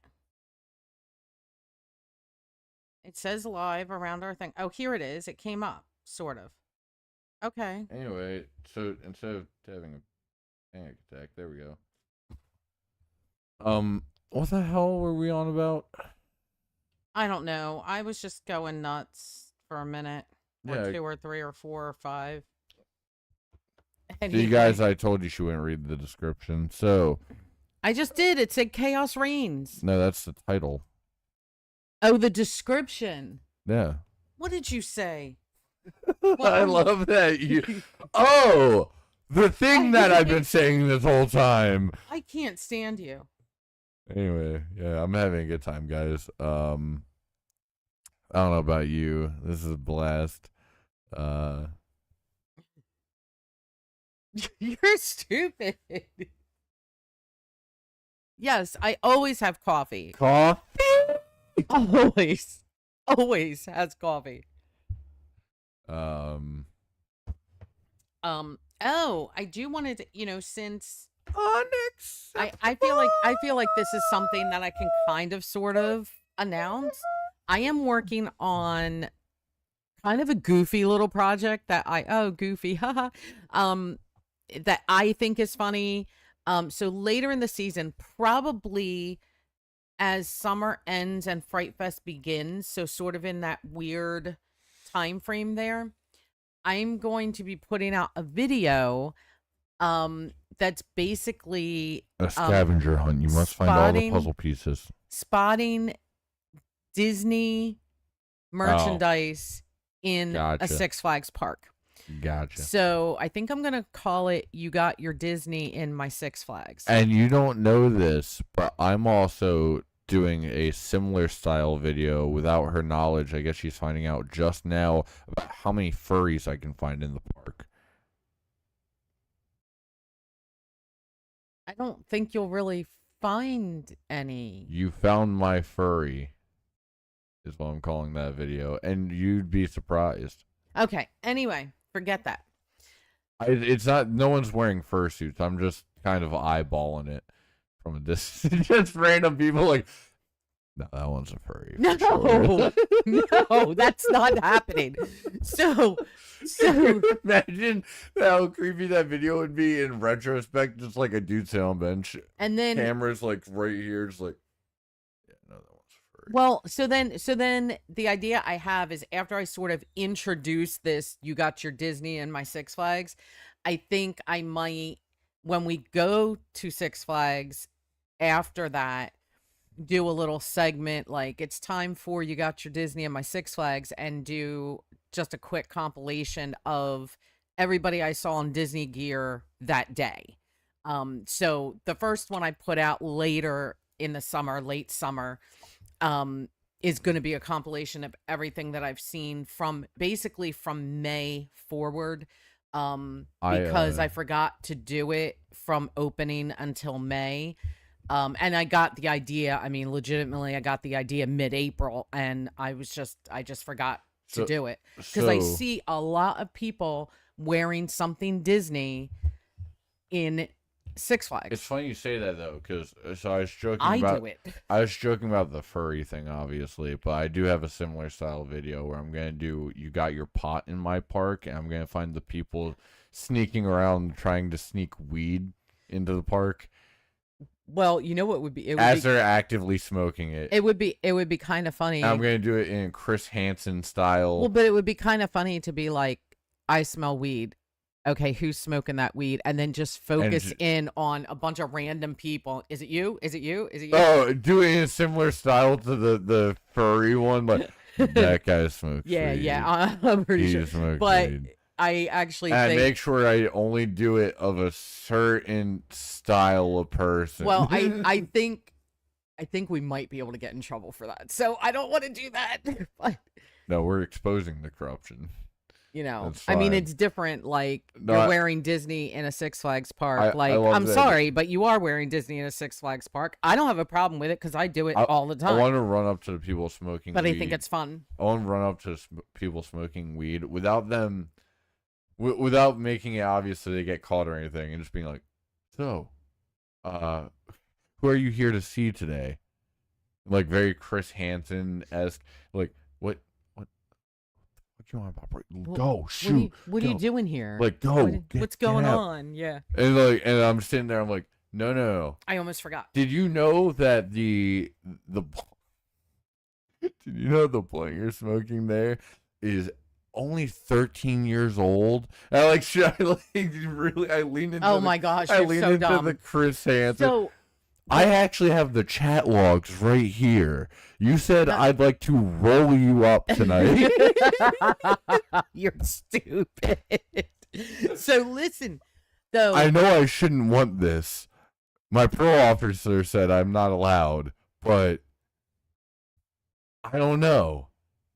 Speaker 2: It says live around our thing. Oh, here it is. It came up, sort of. Okay.
Speaker 1: Anyway, so instead of having a panic attack, there we go. What the hell were we on about?
Speaker 2: I don't know. I was just going nuts for a minute, or
Speaker 1: Yeah.
Speaker 2: two, or three, or four, or five.
Speaker 1: So you guys,
Speaker 2: Anyway,
Speaker 1: I told you she wouldn't read the description. So
Speaker 2: I just did. It said Chaos Reigns.
Speaker 1: no, that's the title.
Speaker 2: Oh, the description.
Speaker 1: Yeah.
Speaker 2: What did you say?
Speaker 1: I love that you. Oh, the thing that I've been saying this whole time.
Speaker 2: I can't stand you.
Speaker 1: Anyway, yeah, I'm having a good time, guys. I don't know about you. This is a blast.
Speaker 2: You're stupid. Yes, I always have coffee.
Speaker 1: Coffee.
Speaker 2: Always. Always has coffee. Oh, I do wanted to, since I feel like this is something that I can kind of sort of announce. I am working on kind of a goofy little project that goofy, haha. That I think is funny. So later in the season, probably as summer ends and Fright Fest begins, so sort of in that weird time frame there, I'm going to be putting out a video that's basically
Speaker 1: a scavenger hunt. You must find all the puzzle pieces.
Speaker 2: Spotting Disney merchandise in a Six Flags park.
Speaker 1: Gotcha.
Speaker 2: So I think I'm gonna call it "You Got Your Disney in My Six Flags."
Speaker 1: And you don't know this, but I'm also doing a similar style video without her knowledge. I guess she's finding out just now about how many furries I can find in the park.
Speaker 2: I don't think you'll really find any.
Speaker 1: You found my furry, is what I'm calling that video, and you'd be surprised.
Speaker 2: Okay. Anyway, forget that.
Speaker 1: It's not. No one's wearing fursuits. I'm just kind of eyeballing it from a distance. Just random people like, no, that one's a furry.
Speaker 2: No,
Speaker 1: sure.
Speaker 2: no, that's not happening. So
Speaker 1: imagine how creepy that video would be in retrospect. Just like a dude sitting on a bench,
Speaker 2: and then
Speaker 1: cameras like right here, just like, yeah, no, that one's furry.
Speaker 2: Well, so then the idea I have is after I sort of introduce this, "You Got Your Disney and My Six Flags," I think I might, when we go to Six Flags after that, do a little segment like it's time for "You Got Your Disney and My Six Flags," and do just a quick compilation of everybody I saw in Disney gear that day. So the first one I put out later in the summer, late summer, is going to be a compilation of everything that I've seen from basically from May forward. Because I forgot to do it from opening until May. And I got the idea. I mean, legitimately, I got the idea mid-April, and I just forgot to do it because I see a lot of people wearing something Disney in Six Flags.
Speaker 1: It's funny you say that though, because I was joking
Speaker 2: about it.
Speaker 1: I was joking about the furry thing, obviously, but I do have a similar style video where I'm gonna do "You Got Your Pot in My Park," and I'm gonna find the people sneaking around trying to sneak weed into the park.
Speaker 2: Well, you know what would be
Speaker 1: they're actively smoking it.
Speaker 2: It would be kind of funny.
Speaker 1: And I'm gonna do it in Chris Hansen style.
Speaker 2: Well, but it would be kind of funny to be like, "I smell weed. Okay, who's smoking that weed?" And then just focus in on a bunch of random people. Is it you? Is it you? Is it you?
Speaker 1: Oh, doing a similar style to the furry one, but that guy smokes weed.
Speaker 2: Yeah, I'm pretty sure. But
Speaker 1: weed.
Speaker 2: I actually
Speaker 1: think... make sure I only do it of a certain style of person.
Speaker 2: Well, I think we might be able to get in trouble for that. So I don't want to do that. But
Speaker 1: no, we're exposing the corruption.
Speaker 2: I mean, it's different. Like, you're wearing Disney in a Six Flags park. I'm sorry, but you are wearing Disney in a Six Flags park. I don't have a problem with it because I do it all the time.
Speaker 1: I want to run up to the people smoking
Speaker 2: but
Speaker 1: weed.
Speaker 2: I think it's fun.
Speaker 1: I want to run up to people smoking weed without them, without making it obvious that they get caught or anything, and just being like, "So, who are you here to see today?" Like very Chris Hansen-esque. Like, what you on about?
Speaker 2: Well,
Speaker 1: Go, shoot.
Speaker 2: What are you doing here?
Speaker 1: Like, go.
Speaker 2: What's going on? Yeah.
Speaker 1: And I'm sitting there. I'm like, no.
Speaker 2: I almost forgot.
Speaker 1: Did you know that the did you know the blunt you're smoking there is only 13 years old? And I should I really? I leaned into.
Speaker 2: Oh my gosh,
Speaker 1: I
Speaker 2: you're
Speaker 1: leaned
Speaker 2: so
Speaker 1: into
Speaker 2: dumb.
Speaker 1: the Chris Hansen.
Speaker 2: So
Speaker 1: I actually have the chat logs right here. You said I'd like to roll you up tonight.
Speaker 2: You're stupid. So listen, though.
Speaker 1: I know I shouldn't want this. My parole officer said I'm not allowed, but I don't know.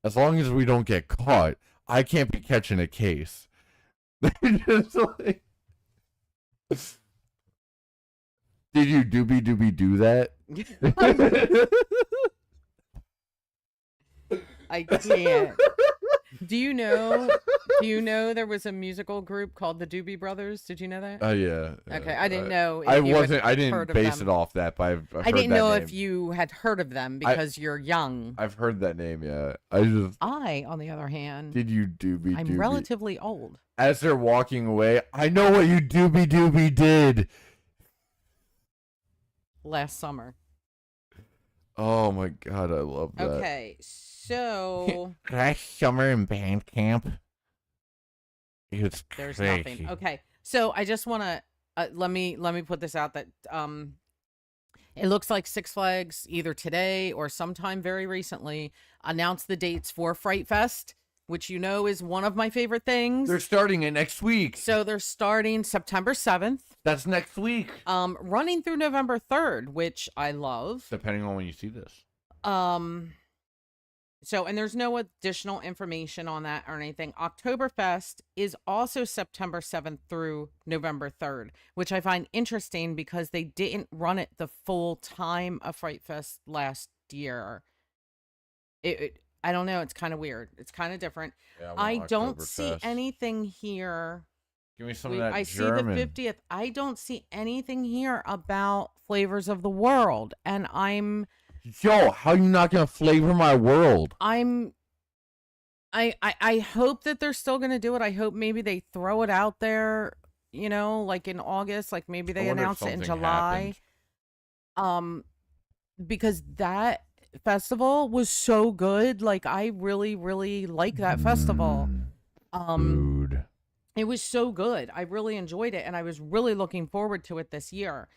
Speaker 1: As long as we don't get caught, I can't be catching a case. Just like... Did you doobie do that?
Speaker 2: I can't. Do you know there was a musical group called the Doobie Brothers? Did you know that?
Speaker 1: Yeah.
Speaker 2: Okay, I didn't know. If
Speaker 1: I
Speaker 2: you had
Speaker 1: wasn't. I didn't
Speaker 2: heard of
Speaker 1: base
Speaker 2: them.
Speaker 1: it off that, but I've heard
Speaker 2: I didn't
Speaker 1: that
Speaker 2: know
Speaker 1: name.
Speaker 2: if you had heard of them because you're young.
Speaker 1: I've heard that name. Yeah.
Speaker 2: I, on the other hand,
Speaker 1: Did you doobie?
Speaker 2: I'm relatively old.
Speaker 1: As they're walking away, I know what you doobie did.
Speaker 2: Last summer.
Speaker 1: Oh my god, I love that.
Speaker 2: Okay, so
Speaker 1: last summer in band camp, it's
Speaker 2: there's
Speaker 1: crazy.
Speaker 2: nothing. Okay, so I just want to let me put this out that it looks like Six Flags either today or sometime very recently announced the dates for Fright Fest, which you know is one of my favorite things.
Speaker 1: They're starting it next week.
Speaker 2: So they're starting September 7th.
Speaker 1: That's next week.
Speaker 2: Running through November 3rd, which I love.
Speaker 1: Depending on when you see this.
Speaker 2: So, and there's no additional information on that or anything. Oktoberfest is also September 7th through November 3rd, which I find interesting because they didn't run it the full time of Fright Fest last year. I don't know. It's kind of weird. It's kind of different.
Speaker 1: Yeah,
Speaker 2: I don't see anything here.
Speaker 1: Give me some of that
Speaker 2: I
Speaker 1: German.
Speaker 2: see the 50th. I don't see anything here about Flavors of the World. And
Speaker 1: Yo, how you not gonna flavor my world?
Speaker 2: I hope that they're still gonna do it. I hope maybe they throw it out there, like in August, like maybe they announce it in July.
Speaker 1: Happened.
Speaker 2: Because that festival was so good. Like I really, really like that festival.
Speaker 1: Food.
Speaker 2: It was so good. I really enjoyed it, and I was really looking forward to it this year.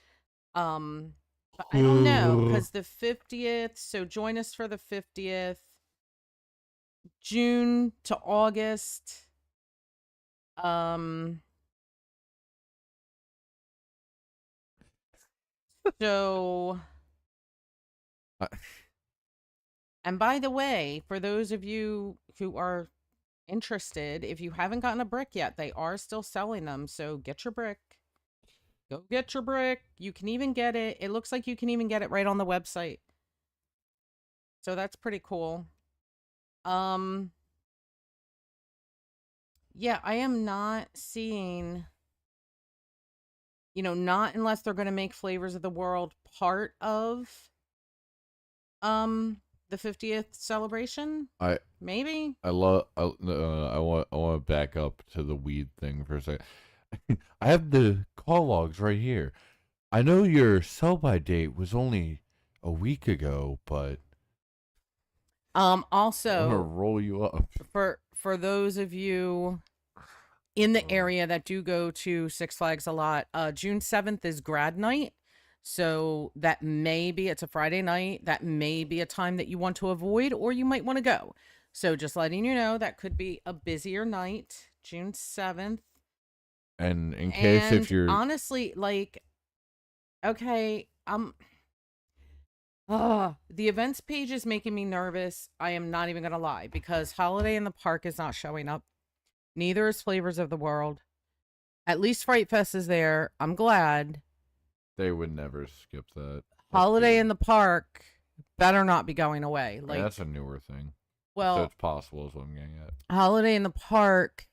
Speaker 2: But I don't know, because the 50th, so join us for the 50th, June to August. So, and by the way, for those of you who are interested, if you haven't gotten a brick yet, they are still selling them. So get your brick. Go get your brick. You can even get it. It looks like you can even get it right on the website. So that's pretty cool. Yeah, I am not seeing, not unless they're going to make Flavors of the World part of the 50th celebration. Maybe.
Speaker 1: I want to back up to the weed thing for a second. I have the call logs right here. I know your sell-by date was only a week ago, but
Speaker 2: also
Speaker 1: I'm gonna roll you up.
Speaker 2: For those of you in the area that do go to Six Flags a lot, June 7th is grad night. So that may be, it's a Friday night. That may be a time that you want to avoid, or you might want to go. So just letting you know, that could be a busier night, June 7th.
Speaker 1: And in case if you're
Speaker 2: honestly, okay, the events page is making me nervous. I am not even gonna lie, because Holiday in the Park is not showing up. Neither is Flavors of the World. At least Fright Fest is there. I'm glad.
Speaker 1: They would never skip that.
Speaker 2: Holiday in the Park better not be going away.
Speaker 1: Like, that's a newer thing.
Speaker 2: Well,
Speaker 1: so it's possible is what I'm getting at.
Speaker 2: Holiday in the Park,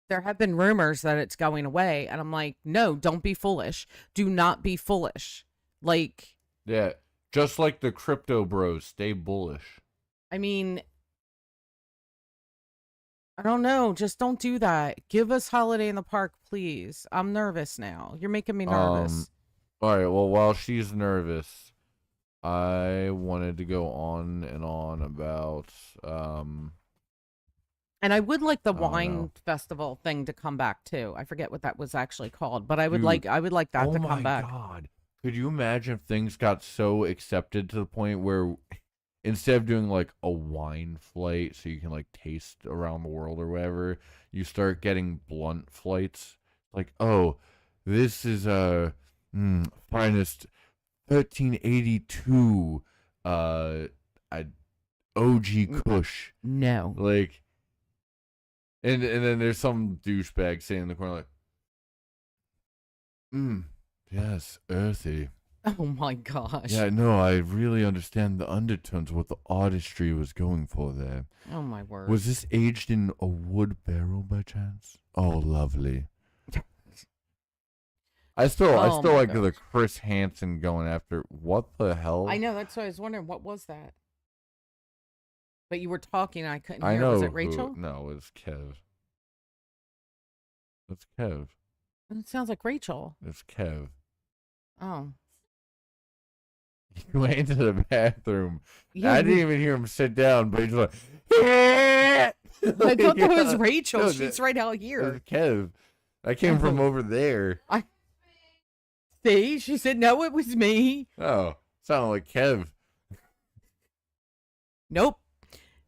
Speaker 2: there have been rumors that it's going away, and I'm like, no, don't be foolish. Do not be foolish.
Speaker 1: Yeah, just like the crypto bros, stay bullish.
Speaker 2: I mean, I don't know. Just don't do that. Give us Holiday in the Park, please. I'm nervous now. You're making me
Speaker 1: Um,
Speaker 2: nervous.
Speaker 1: all right. Well, while she's nervous, I wanted to go on and on about
Speaker 2: And I would like the
Speaker 1: I don't know.
Speaker 2: wine festival thing to come back too. I forget what that was actually called, but I would
Speaker 1: Dude,
Speaker 2: like that
Speaker 1: oh
Speaker 2: to come
Speaker 1: my
Speaker 2: back.
Speaker 1: god. Could you imagine if things got so accepted to the point where instead of doing like a wine flight so you can like taste around the world or whatever, you start getting blunt flights? Like, oh, this is finest 1382 uh I- OG Kush.
Speaker 2: No.
Speaker 1: Like and then there's some douchebag sitting in the corner like, yes, earthy.
Speaker 2: Oh my gosh.
Speaker 1: Yeah, no, I really understand the undertones of what the artistry was going for there.
Speaker 2: Oh my word.
Speaker 1: Was this aged in a wood barrel by chance? Oh, lovely. I still
Speaker 2: Oh my
Speaker 1: like
Speaker 2: gosh.
Speaker 1: the Chris Hansen going after what the hell?
Speaker 2: I know, that's why I was wondering what was that. But you were talking and I couldn't
Speaker 1: I
Speaker 2: hear.
Speaker 1: know
Speaker 2: Was it
Speaker 1: who-
Speaker 2: Rachel?
Speaker 1: no, it's Kev. It's Kev.
Speaker 2: It sounds like Rachel.
Speaker 1: It's Kev.
Speaker 2: Oh.
Speaker 1: He went into the bathroom.
Speaker 2: Yeah,
Speaker 1: I didn't even hear him sit down, but he's like, I
Speaker 2: I thought that was Rachel.
Speaker 1: No,
Speaker 2: She's right out here.
Speaker 1: It's Kev. I came from over there.
Speaker 2: See, she said, no, it was me.
Speaker 1: Oh, sounded like Kev.
Speaker 2: Nope.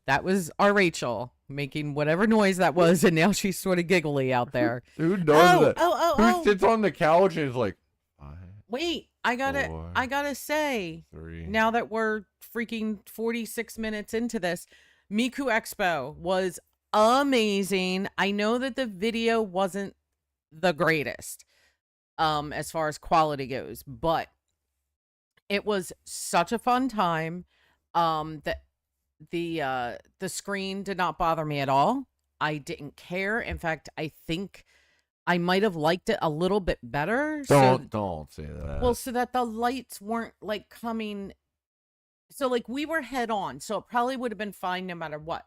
Speaker 2: That was our Rachel making whatever noise that was, and now she's sort of giggly out there.
Speaker 1: Who does that?
Speaker 2: Oh.
Speaker 1: Who sits on the couch and is like, 5,
Speaker 2: Wait, I
Speaker 1: Four,
Speaker 2: gotta say,
Speaker 1: 3.
Speaker 2: now that we're freaking 46 minutes into this, Miku Expo was amazing. I know that the video wasn't the greatest as far as quality goes, but it was such a fun time. That the screen did not bother me at all. I didn't care. In fact, I think I might have liked it a little bit better.
Speaker 1: Don't say that.
Speaker 2: Well, so that the lights weren't like coming. So like we were head on, so it probably would have been fine no matter what.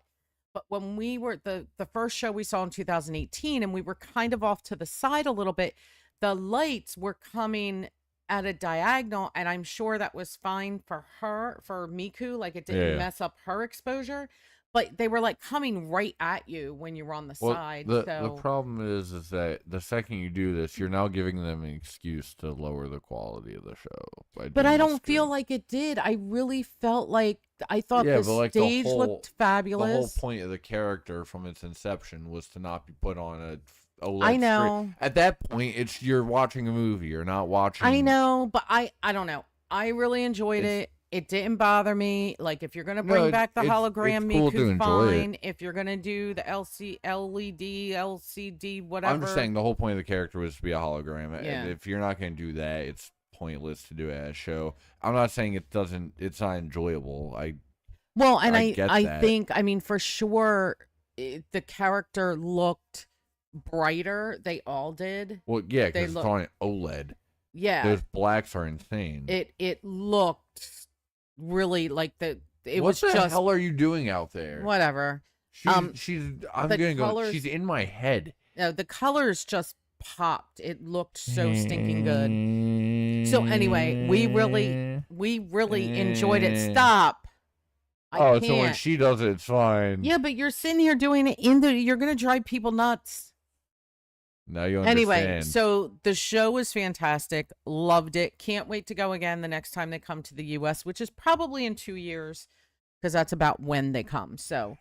Speaker 2: But when we were the first show we saw in 2018, and we were kind of off to the side a little bit, the lights were coming at a diagonal, and I'm sure that was fine for her, for Miku, like it didn't mess up her exposure. But they were like coming right at you when you were on the side.
Speaker 1: The problem is that the second you do this, you're now giving them an excuse to lower the quality of the show.
Speaker 2: But I don't feel like it did. I really felt like I thought the stage looked fabulous.
Speaker 1: The whole point of the character from its inception was to not be put on a OLED
Speaker 2: I know.
Speaker 1: screen. At that point, you're watching a movie. You're not watching.
Speaker 2: I know, but I don't know. I really enjoyed it. It didn't bother me. Like, if you're going to bring back the hologram,
Speaker 1: it's cool to
Speaker 2: Miku's
Speaker 1: enjoy
Speaker 2: fine.
Speaker 1: it.
Speaker 2: If you're going to do the LED, LCD, whatever.
Speaker 1: I'm just saying the whole point of the character was to be a hologram.
Speaker 2: Yeah.
Speaker 1: And if you're not going to do that, it's pointless to do it as a show. I'm not saying it's not enjoyable. I
Speaker 2: think, I mean, for sure, the character looked brighter. They all did.
Speaker 1: Well, yeah, because it's on OLED.
Speaker 2: Yeah.
Speaker 1: Those blacks are insane.
Speaker 2: It looked really like
Speaker 1: what the hell are you doing out there?
Speaker 2: Whatever.
Speaker 1: She's in my head.
Speaker 2: No, the colors just popped. It looked so stinking good. So anyway, we really enjoyed it. Stop. I can't.
Speaker 1: So when she does it, it's fine.
Speaker 2: Yeah, but you're sitting here doing it you're gonna drive people nuts.
Speaker 1: Now you understand.
Speaker 2: Anyway, so the show was fantastic. Loved it. Can't wait to go again the next time they come to the US, which is probably in 2 years, because that's about when they come. So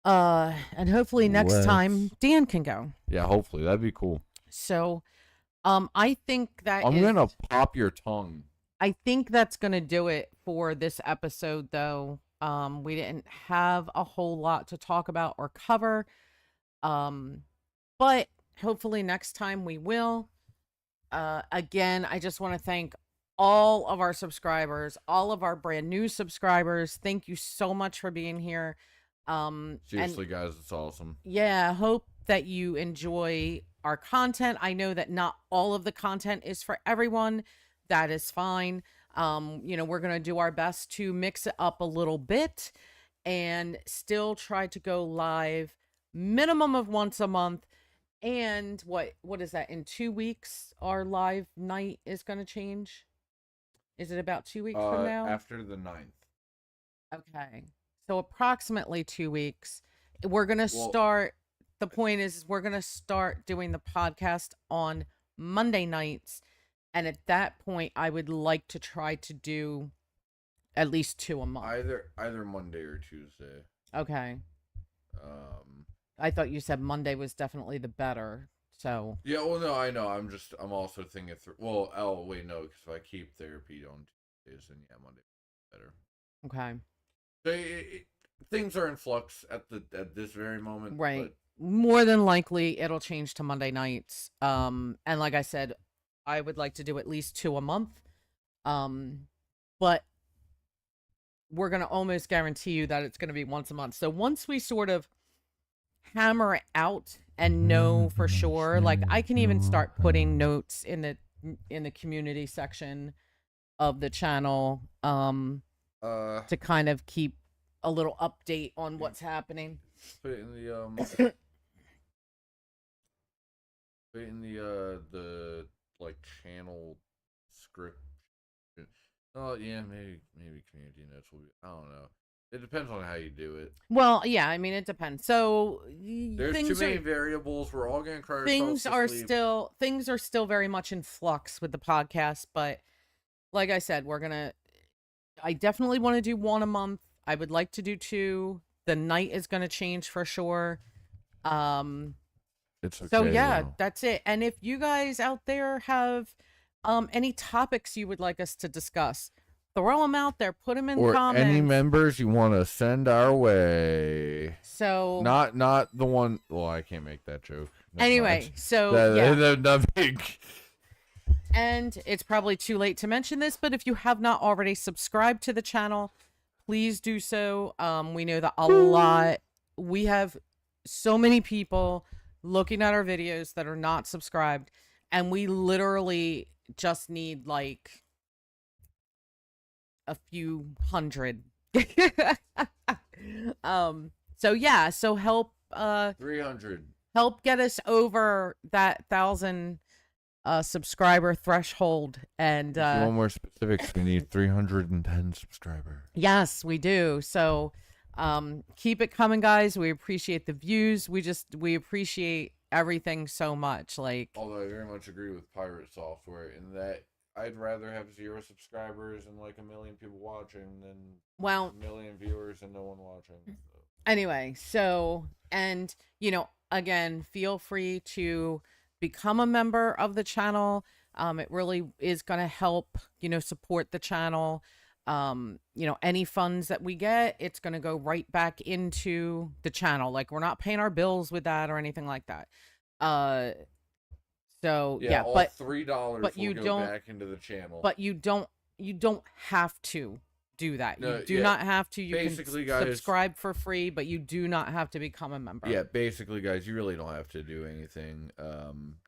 Speaker 2: and hopefully next time Dan can go.
Speaker 1: Yeah, hopefully. That'd be cool.
Speaker 2: So I think that
Speaker 1: I'm gonna pop your tongue.
Speaker 2: I think that's gonna do it for this episode, though. We didn't have a whole lot to talk about or cover. But hopefully next time we will. Again, I just want to thank all of our subscribers, all of our brand new subscribers. Thank you so much for being here.
Speaker 1: Seriously, guys, it's awesome.
Speaker 2: Yeah, hope that you enjoy our content. I know that not all of the content is for everyone. That is fine. We're going to do our best to mix it up a little bit. and still try to go live minimum of once a month. And what is that? In 2 weeks, our live night is going to change. Is it about 2 weeks from now?
Speaker 1: After the 9th.
Speaker 2: Okay. So approximately 2 weeks. We're going to start. The point is we're going to start doing the podcast on Monday nights. And at that point, I would like to try to do at least 2 a month.
Speaker 1: Either Monday or Tuesday.
Speaker 2: Okay. I thought you said Monday was definitely the better. So
Speaker 1: yeah, well, no, I know. I'm also thinking through. Well, wait, no, because if I keep therapy on Tuesdays, then yeah, Monday better.
Speaker 2: Okay.
Speaker 1: Things are in flux at this very moment,
Speaker 2: right? But more than likely, it'll change to Monday nights. And like I said, I would like to do at least 2 a month. But we're gonna almost guarantee you that it's gonna be once a month. So once we sort of hammer it out and know for sure, like I can even start putting notes in the community section of the channel to kind of keep a little update on what's happening.
Speaker 1: Put it in the like channel script. Oh yeah, maybe community notes will be. I don't know. It depends on how you do it.
Speaker 2: Well, yeah, I mean it depends. So
Speaker 1: there's too many variables. We're all gonna cry
Speaker 2: things are still very much in flux with the podcast, but like I said, I definitely want to do 1 a month. I would like to do 2. The night is gonna change for sure.
Speaker 1: It's okay,
Speaker 2: so yeah, that's it. And if you guys out there have any topics you would like us to discuss, throw them out there, put them in comments.
Speaker 1: Or any members you want to send our way.
Speaker 2: So
Speaker 1: not the one. Well, I can't make that joke.
Speaker 2: Anyway, so
Speaker 1: yeah.
Speaker 2: And it's probably too late to mention this, but if you have not already subscribed to the channel, please do so. We know that we have so many people looking at our videos that are not subscribed, and we literally just need like a few hundred. So yeah, so help
Speaker 1: 300.
Speaker 2: Help get us over that 1,000 subscriber threshold. And
Speaker 1: if you want more specifics, we need 310 subscribers.
Speaker 2: Yes, we do. So keep it coming, guys. We appreciate the views. We appreciate everything so much. Like,
Speaker 1: although I very much agree with Pirate Software in that I'd rather have 0 subscribers and like 1 million people watching than 1 million viewers and no one watching. So.
Speaker 2: Anyway, so, and again, feel free to become a member of the channel. It really is going to help, support the channel. Any funds that we get, it's going to go right back into the channel. Like, we're not paying our bills with that or anything like that. So yeah, but
Speaker 1: $3
Speaker 2: but you
Speaker 1: will
Speaker 2: don't
Speaker 1: go back into the channel.
Speaker 2: But you don't have to do that. You do not have to. You
Speaker 1: basically,
Speaker 2: can
Speaker 1: guys,
Speaker 2: subscribe for free, but you do not have to become a member.
Speaker 1: Yeah, basically, guys, you really don't have to do anything.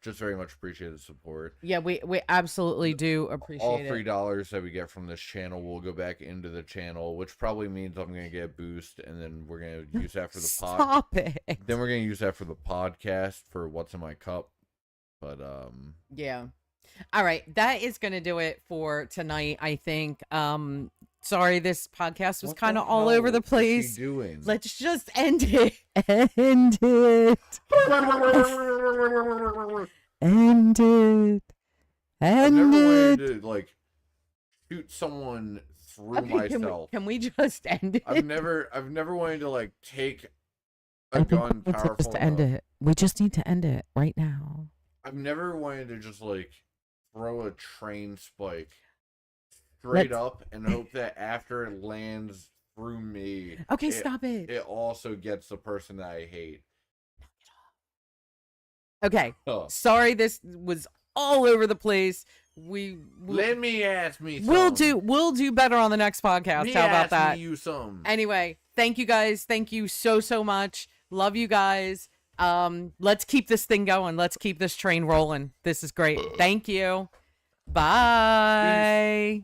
Speaker 1: Just very much appreciate the support.
Speaker 2: Yeah, we absolutely do appreciate
Speaker 1: all
Speaker 2: it.
Speaker 1: $3 that we get from this channel will go back into the channel, which probably means I'm gonna get a boost, and then we're gonna use that for the
Speaker 2: Stop it.
Speaker 1: Then we're gonna use that for the podcast for what's in my cup. But
Speaker 2: yeah. All right, that is gonna do it for tonight, I think. Sorry, this podcast was kind of all over the place.
Speaker 1: What are you doing?
Speaker 2: Let's just end it. End it. End it.
Speaker 1: I've
Speaker 2: End
Speaker 1: never
Speaker 2: it.
Speaker 1: wanted to like shoot someone through myself.
Speaker 2: Can we just end it?
Speaker 1: I've never wanted to like take a gun powerful
Speaker 2: just to end it. We just need to end it right now.
Speaker 1: I've never wanted to just like throw a train spike straight up and hope that after it lands through me,
Speaker 2: stop it.
Speaker 1: It also gets the person that I hate.
Speaker 2: Okay. Sorry, this was all over the place.
Speaker 1: Let me ask me
Speaker 2: something. We'll do better on the next podcast. How about that?
Speaker 1: You some.
Speaker 2: Anyway, thank you guys. Thank you so much. Love you guys. Let's keep this thing going. Let's keep this train rolling. This is great. Thank you. Bye. Peace.